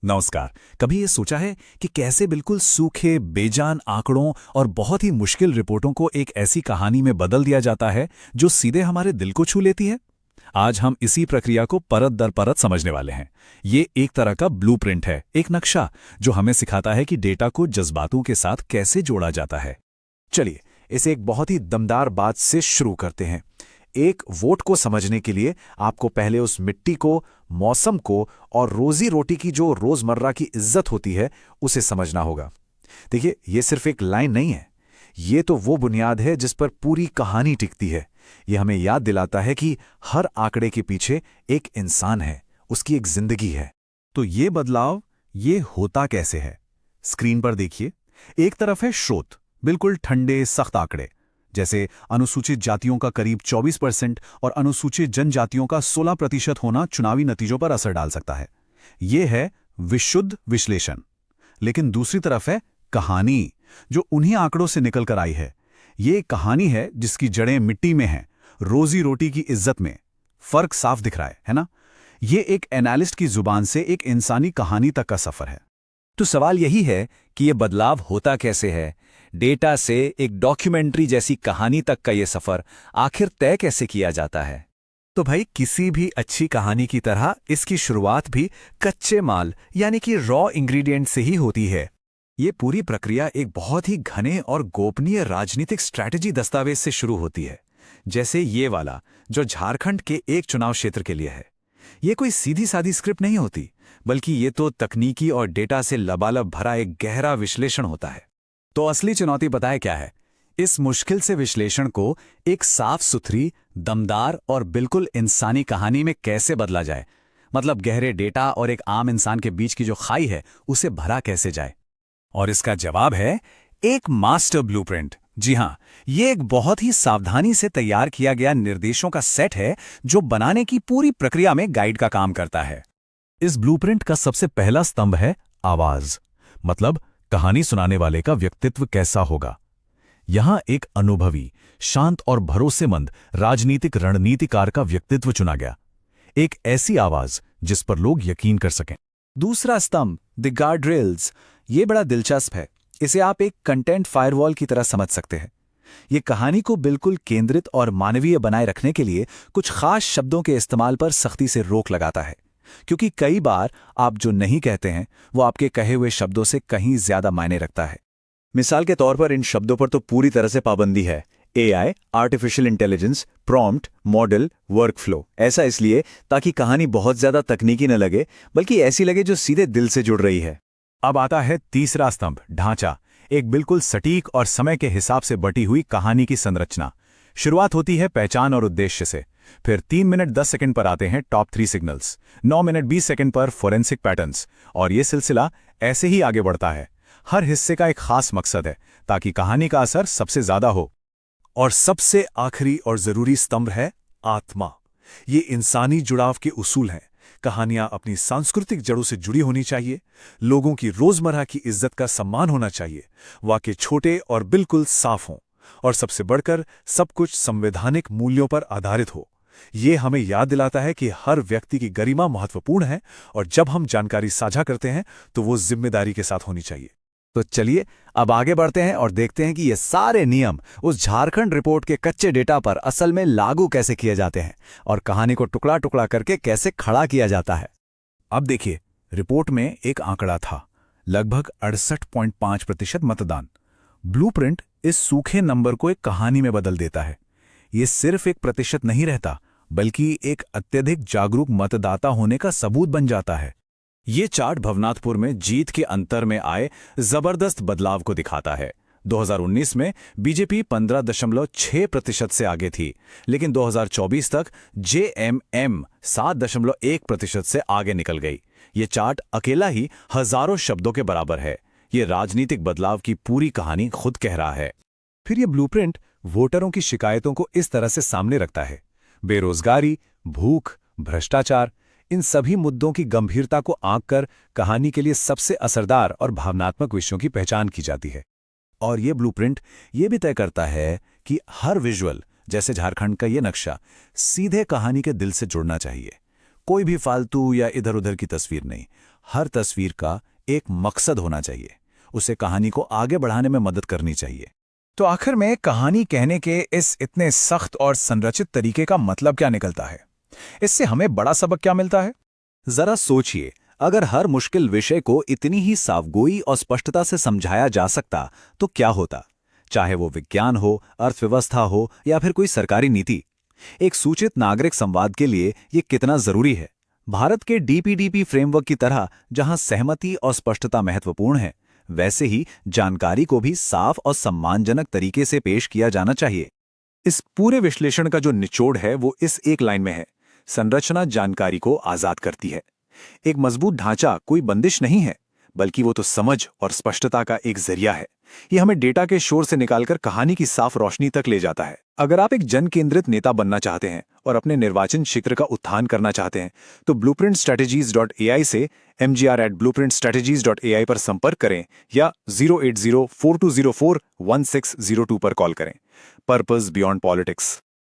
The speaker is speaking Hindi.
नमस्कार। कभी ये सोचा है कि कैसे बिल्कुल सूखे, बेजान आंकड़ों और बहुत ही मुश्किल रिपोर्टों को एक ऐसी कहानी में बदल दिया जाता है जो सीधे हमारे दिल को छू लेती है? आज हम इसी प्रक्रिया को परत दर परत समझने वाले हैं। ये एक तरह का ब्लूप्रिंट है, एक नक्शा जो हमें सिखाता है कि डेटा को जज्बातों के साथ कैसे जोड़ा जाता है। चलिए इसे एक बहुत ही दमदार बात से शुरू करते हैं। एक वोट को समझने के लिए आपको पहले उस मिट्टी को, मौसम को और रोजी रोटी की जो रोजमर्रा की इज्जत होती है उसे समझना होगा। देखिए, ये सिर्फ एक लाइन नहीं है, ये तो वो बुनियाद है जिस पर पूरी कहानी टिकती है। ये हमें याद दिलाता है कि हर आंकड़े के पीछे एक इंसान है, उसकी एक जिंदगी है। तो ये बदलाव, ये होता कैसे है? स्क्रीन पर देखिए। एक तरफ है स्रोत, बिल्कुल ठंडे सख्त आंकड़े, जैसे अनुसूचित जातियों का करीब 24% और अनुसूचित जनजातियों का 16% होना चुनावी नतीजों पर असर डाल सकता है। यह है विशुद्ध विश्लेषण। लेकिन दूसरी तरफ है कहानी, जो उन्हीं आंकड़ों से निकल कर आई है। ये एक कहानी है जिसकी जड़ें मिट्टी में हैं, रोजी रोटी की इज्जत में। फर्क साफ दिख रहा है ना? ये एक एनालिस्ट की जुबान से एक इंसानी कहानी तक का सफर है। तो सवाल यही है कि ये बदलाव होता कैसे है? डेटा से एक डॉक्यूमेंट्री जैसी कहानी तक का ये सफर आखिर तय कैसे किया जाता है? तो भाई, किसी भी अच्छी कहानी की तरह इसकी शुरुआत भी कच्चे माल यानी कि रॉ इंग्रेडिएंट से ही होती है। ये पूरी प्रक्रिया एक बहुत ही घने और गोपनीय राजनीतिक स्ट्रैटेजी दस्तावेज से शुरू होती है, जैसे ये वाला जो झारखंड के एक चुनाव क्षेत्र के लिए है। ये कोई सीधी सादी स्क्रिप्ट नहीं होती, बल्कि ये तो तकनीकी और डेटा से लबालब भरा एक गहरा विश्लेषण होता है। तो असली चुनौती पता है क्या है? इस मुश्किल से विश्लेषण को एक साफ सुथरी, दमदार और बिल्कुल इंसानी कहानी में कैसे बदला जाए। मतलब गहरे डेटा और एक आम इंसान के बीच की जो खाई है उसे भरा कैसे जाए। और इसका जवाब है एक मास्टर ब्लूप्रिंट। जी हां, ये एक बहुत ही सावधानी से तैयार किया गया निर्देशों का सेट है जो बनाने की पूरी प्रक्रिया में गाइड का काम करता है। इस ब्लूप्रिंट का सबसे पहला स्तंभ है आवाज। मतलब कहानी सुनाने वाले का व्यक्तित्व कैसा होगा। यहां एक अनुभवी, शांत और भरोसेमंद राजनीतिक रणनीतिकार का व्यक्तित्व चुना गया। एक ऐसी आवाज जिस पर लोग यकीन कर सकें। दूसरा स्तंभ, द गार्डरेल्स, ये बड़ा दिलचस्प है। इसे आप एक कंटेंट फायरवॉल की तरह समझ सकते हैं। ये कहानी को बिल्कुल केंद्रित और मानवीय बनाए रखने के लिए कुछ खास शब्दों के इस्तेमाल पर सख्ती से रोक लगाता है, क्योंकि कई बार आप जो नहीं कहते हैं वो आपके कहे हुए शब्दों से कहीं ज्यादा मायने रखता है। मिसाल के तौर पर इन शब्दों पर तो पूरी तरह से पाबंदी है। AI, artificial intelligence, prompt, model, workflow. ऐसा इसलिए ताकि कहानी बहुत ज्यादा तकनीकी न लगे, बल्कि ऐसी लगे जो सीधे दिल से जुड़ रही है। अब आता है तीसरा स्तंभ, ढांचा। एक बिल्कुल सटीक और समय के हिसाब से बटी हुई कहानी की संरचना। शुरुआत होती है पहचान और उद्देश्य से। फिर 3 मिनट 10 सेकंड पर आते हैं टॉप 3 सिग्नल्स, 9 मिनट 20 सेकंड पर फोरेंसिक पैटर्न्स, और ये सिलसिला ऐसे ही आगे बढ़ता है। हर हिस्से का एक खास मकसद है ताकि कहानी का असर सबसे ज्यादा हो। और सबसे आखिरी और जरूरी स्तंभ है आत्मा। ये इंसानी जुड़ाव के उसूल हैं। कहानियां अपनी सांस्कृतिक जड़ों से जुड़ी होनी चाहिए, लोगों की रोजमर्रा की इज्जत का सम्मान होना चाहिए, वाक्य छोटे और बिल्कुल साफ हों, और सबसे बढ़कर सब कुछ संवैधानिक मूल्यों पर आधारित हो। ये हमें याद दिलाता है कि हर व्यक्ति की गरिमा महत्वपूर्ण है, और जब हम जानकारी साझा करते हैं तो वो जिम्मेदारी के साथ होनी चाहिए। तो चलिए अब आगे बढ़ते हैं और देखते हैं कि ये सारे नियम उस झारखंड रिपोर्ट के कच्चे डेटा पर असल में लागू कैसे किए जाते हैं और कहानी को टुकड़ा टुकड़ा करके कैसे खड़ा किया जाता है। अब देखिए, रिपोर्ट में एक आंकड़ा था, लगभग 68.5% मतदान। ब्लूप्रिंट इस सूखे नंबर को एक कहानी में बदल देता है। ये सिर्फ एक प्रतिशत नहीं रहता, बल्कि एक अत्यधिक जागरूक मतदाता होने का सबूत बन जाता है। ये चार्ट भवनाथपुर में जीत के अंतर में आए जबरदस्त बदलाव को दिखाता है। 2019 में बीजेपी 15.6% से आगे थी, लेकिन 2024 तक JMM 7.1% से आगे निकल गई। ये चार्ट अकेला ही हजारों शब्दों के बराबर है। ये राजनीतिक बदलाव की पूरी कहानी खुद कह रहा है। फिर ये ब्लूप्रिंट वोटरों की शिकायतों को इस तरह से सामने रखता है। बेरोजगारी, भूख, भ्रष्टाचार, इन सभी मुद्दों की गंभीरता को आंक कर कहानी के लिए सबसे असरदार और भावनात्मक विषयों की पहचान की जाती है। और ये ब्लूप्रिंट ये भी तय करता है कि हर विजुअल, जैसे झारखंड का ये नक्शा, सीधे कहानी के दिल से जुड़ना चाहिए। कोई भी फालतू या इधर उधर की तस्वीर नहीं। हर तस्वीर का एक मकसद होना चाहिए, उसे कहानी को आगे बढ़ाने में मदद करनी चाहिए। तो आखिर में कहानी कहने के इस इतने सख्त और संरचित तरीके का मतलब क्या निकलता है? इससे हमें बड़ा सबक क्या मिलता है? जरा सोचिए, अगर हर मुश्किल विषय को इतनी ही साफगोई और स्पष्टता से समझाया जा सकता तो क्या होता, चाहे वो विज्ञान हो, अर्थव्यवस्था हो या फिर कोई सरकारी नीति। एक सूचित नागरिक संवाद के लिए ये कितना जरूरी है। भारत के डीपीडीपी फ्रेमवर्क की तरह जहां सहमति और स्पष्टता महत्वपूर्ण है, वैसे ही जानकारी को भी साफ और सम्मानजनक तरीके से पेश किया जाना चाहिए। इस पूरे विश्लेषण का जो निचोड़ है वो इस एक लाइन में है: संरचना जानकारी को आजाद करती है। एक मजबूत ढांचा कोई बंदिश नहीं है, बल्कि वो तो समझ और स्पष्टता का एक जरिया है। ये हमें डेटा के शोर से निकालकर कहानी की साफ रोशनी तक ले जाता है। अगर आप एक जन केंद्रित नेता बनना चाहते हैं और अपने निर्वाचन क्षेत्र का उत्थान करना चाहते हैं, तो blueprintstrategies.ai से mgr@blueprintstrategies.ai पर संपर्क करें या 08042041602 पर कॉल करें। Purpose beyond politics.